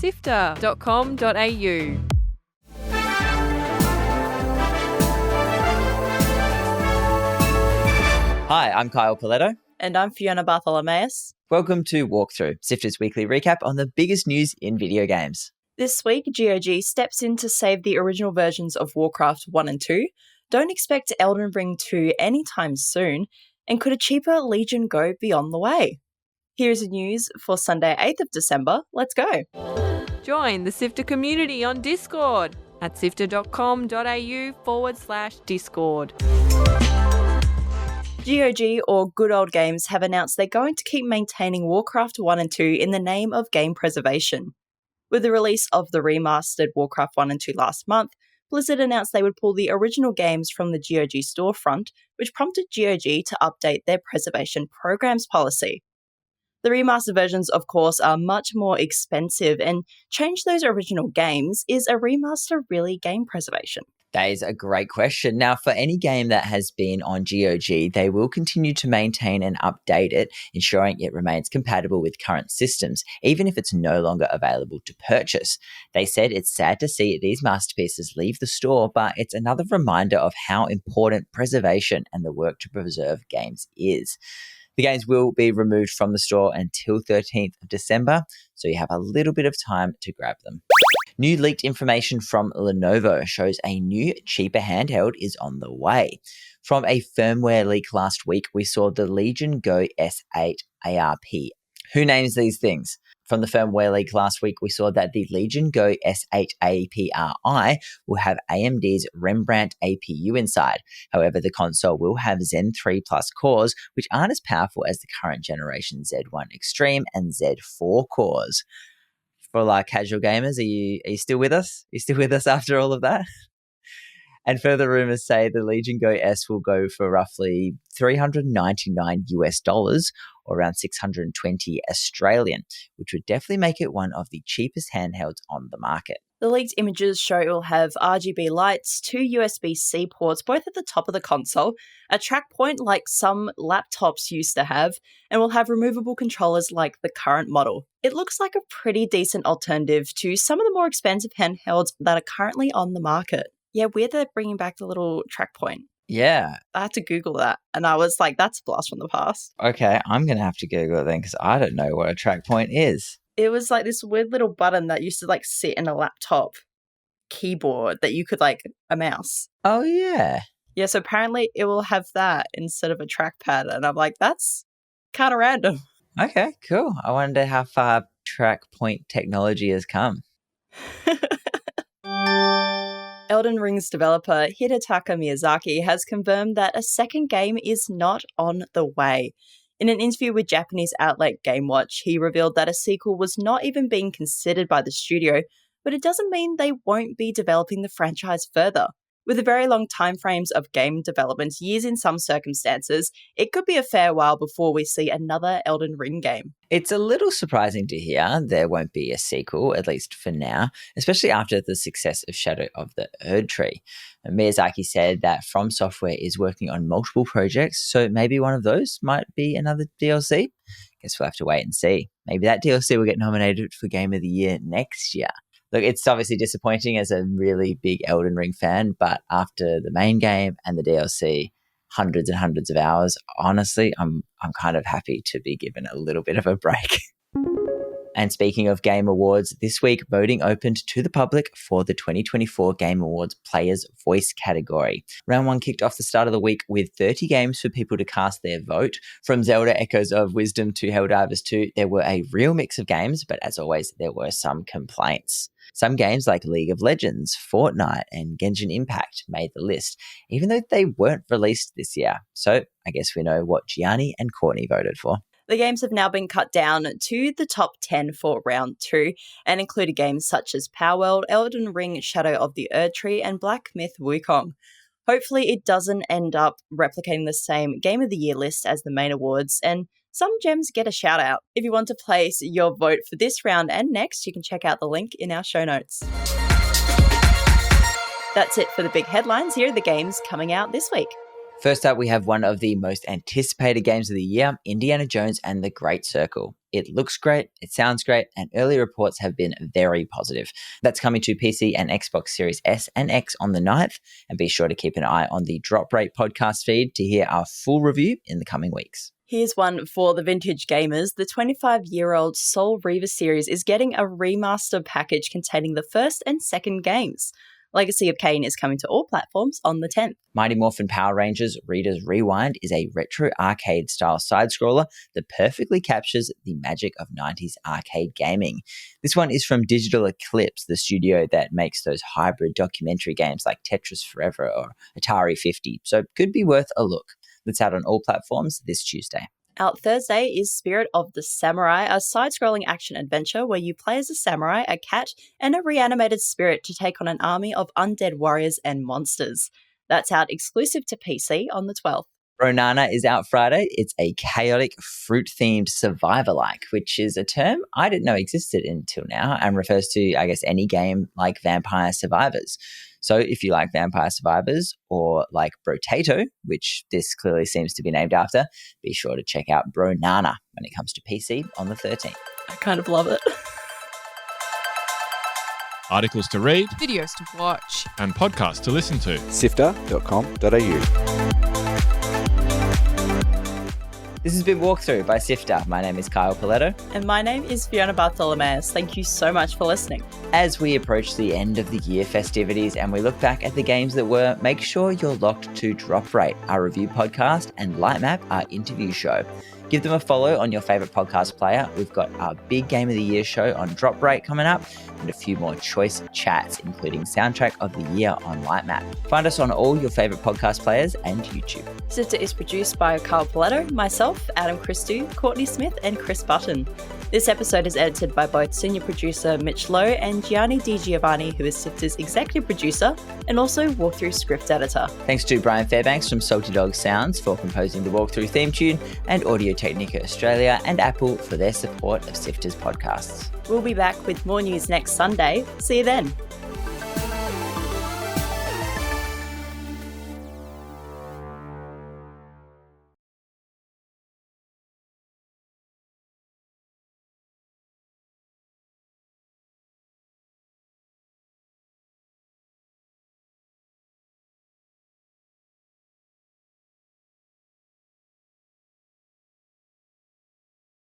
sifter.com.au. Hi, I'm Kyle Paletto. And I'm Fiona Bartholomeus. Welcome to Walkthrough, Sifter's weekly recap on the biggest news in video games. This week, GOG steps in to save the original versions of Warcraft I and II, don't expect Elden Ring 2 anytime soon, and could a cheaper Legion Go be on the way? Here's the news for Sunday, 8th of December. Let's go. Join the Sifter community on Discord at sifter.com.au/Discord. GOG, or Good Old Games, have announced they're going to keep maintaining Warcraft I and II in the name of game preservation. With the release of the remastered Warcraft I and II last month, Blizzard announced they would pull the original games from the GOG storefront, which prompted GOG to update their preservation programs policy. The remastered versions, of course, are much more expensive, and change those original games. Is a remaster really game preservation? That is a great question. Now, for any game that has been on GOG, they will continue to maintain and update it, ensuring it remains compatible with current systems, even if it's no longer available to purchase. They said it's sad to see these masterpieces leave the store, but it's another reminder of how important preservation and the work to preserve games is. The games will be removed from the store until 13th of December, so you have a little bit of time to grab them. New leaked information from Lenovo shows a new, cheaper handheld is on the way. From a firmware leak last week, we saw the Legion Go S8 ARP. Who names these things? From the firmware leak last week, we saw that the Legion Go S8 APRI will have AMD's Rembrandt APU inside. However, the console will have Zen 3 Plus cores, which aren't as powerful as the current generation Z1 Extreme and Z4 cores. For our casual gamers, are you still with us? Are you still with us after all of that? And further rumors say the Legion Go S will go for roughly $399 or around 620 Australian, which would definitely make it one of the cheapest handhelds on the market. The leaked images show it will have RGB lights, 2 USB-C ports, both at the top of the console, a track point like some laptops used to have, and will have removable controllers like the current model. It looks like a pretty decent alternative to some of the more expensive handhelds that are currently on the market. Yeah, weird they're bringing back the little track point. Yeah. I had to Google that, and I was like, that's a blast from the past. Okay, I'm going to have to Google it then, because I don't know what a track point is. It was like this weird little button that used to like sit in a laptop keyboard that you could like a mouse. Oh, yeah. Yeah, so apparently it will have that instead of a trackpad, and I'm like, that's kind of random. Okay, cool. I wonder how far track point technology has come. Elden Ring's developer Hidetaka Miyazaki has confirmed that a second game is not on the way. In an interview with Japanese outlet GameWatch, he revealed that a sequel was not even being considered by the studio, but it doesn't mean they won't be developing the franchise further. With the very long timeframes of game development, years in some circumstances, it could be a fair while before we see another Elden Ring game. It's a little surprising to hear there won't be a sequel, at least for now, especially after the success of Shadow of the Erdtree. Miyazaki said that FromSoftware is working on multiple projects, so maybe one of those might be another DLC. Guess we'll have to wait and see. Maybe that DLC will get nominated for Game of the Year next year. Look, it's obviously disappointing as a really big Elden Ring fan, but after the main game and the DLC, hundreds and hundreds of hours, honestly, I'm kind of happy to be given a little bit of a break. And speaking of Game Awards, this week voting opened to the public for the 2024 Game Awards Players' Voice category. Round 1 kicked off the start of the week with 30 games for people to cast their vote. From Zelda Echoes of Wisdom to Helldivers 2, there were a real mix of games, but as always, there were some complaints. Some games like League of Legends, Fortnite, and Genshin Impact made the list, even though they weren't released this year. So I guess we know what Gianni and Courtney voted for. The games have now been cut down to the top 10 for round 2 and included games such as Power World, Elden Ring, Shadow of the Erdtree, and Black Myth Wukong. Hopefully it doesn't end up replicating the same Game of the Year list as the main awards, and some gems get a shout out. If you want to place your vote for this round and next, you can check out the link in our show notes. That's it for the big headlines. Here are the games coming out this week. First up, we have one of the most anticipated games of the year, Indiana Jones and the Great Circle. It looks great, it sounds great, and early reports have been very positive. That's coming to PC and Xbox Series S and X on the 9th, and be sure to keep an eye on the Drop Rate podcast feed to hear our full review in the coming weeks. Here's one for the vintage gamers. The 25-year-old Soul Reaver series is getting a remaster package containing the first and second games. Legacy of KAIN is coming to all platforms on the 10th. Mighty Morphin Power Rangers Reader's Rewind is a retro arcade-style side-scroller that perfectly captures the magic of 90s arcade gaming. This one is from Digital Eclipse, the studio that makes those hybrid documentary games like Tetris Forever or Atari 50, so could be worth a look. That's out on all platforms this Tuesday. Out Thursday is Spirit of the Samurai, a side-scrolling action adventure where you play as a samurai, a cat, and a reanimated spirit to take on an army of undead warriors and monsters. That's out exclusive to PC on the 12th. BRONANA is out Friday. It's a chaotic, fruit-themed survivor-like, which is a term I didn't know existed until now and refers to, I guess, any game like Vampire Survivors. So if you like Vampire Survivors or like Brotato, which this clearly seems to be named after, be sure to check out BRONANA when it comes to PC on the 13th. I kind of love it. Articles to read, Videos to watch, and podcasts to listen to. SIFTER.com.au. This has been Walkthrough by SIFTER. My name is Kyle Paletto. And my name is Fiona Bartholomeus. Thank you so much for listening. As we approach the end of the year festivities and we look back at the games that were, make sure you're locked to Drop Rate, our review podcast, and Lightmap, our interview show. Give them a follow on your favourite podcast player. We've got our big Game of the Year show on Drop Rate coming up and a few more choice chats, including Soundtrack of the Year on Lightmap. Find us on all your favourite podcast players and YouTube. SIFTER is produced by Kyle Paletto, myself, Adam Christou, Courtney Smith, and Chris Button. This episode is edited by both senior producer Mitch Lowe and Gianni Di Giovanni, who is SIFTER's executive producer and also Walkthrough script editor. Thanks to Brian Fairbanks from Salty Dog Sounds for composing the Walkthrough theme tune, and Audio Technica Australia and Apple for their support of SIFTER's podcasts. We'll be back with more news next Sunday. See you then.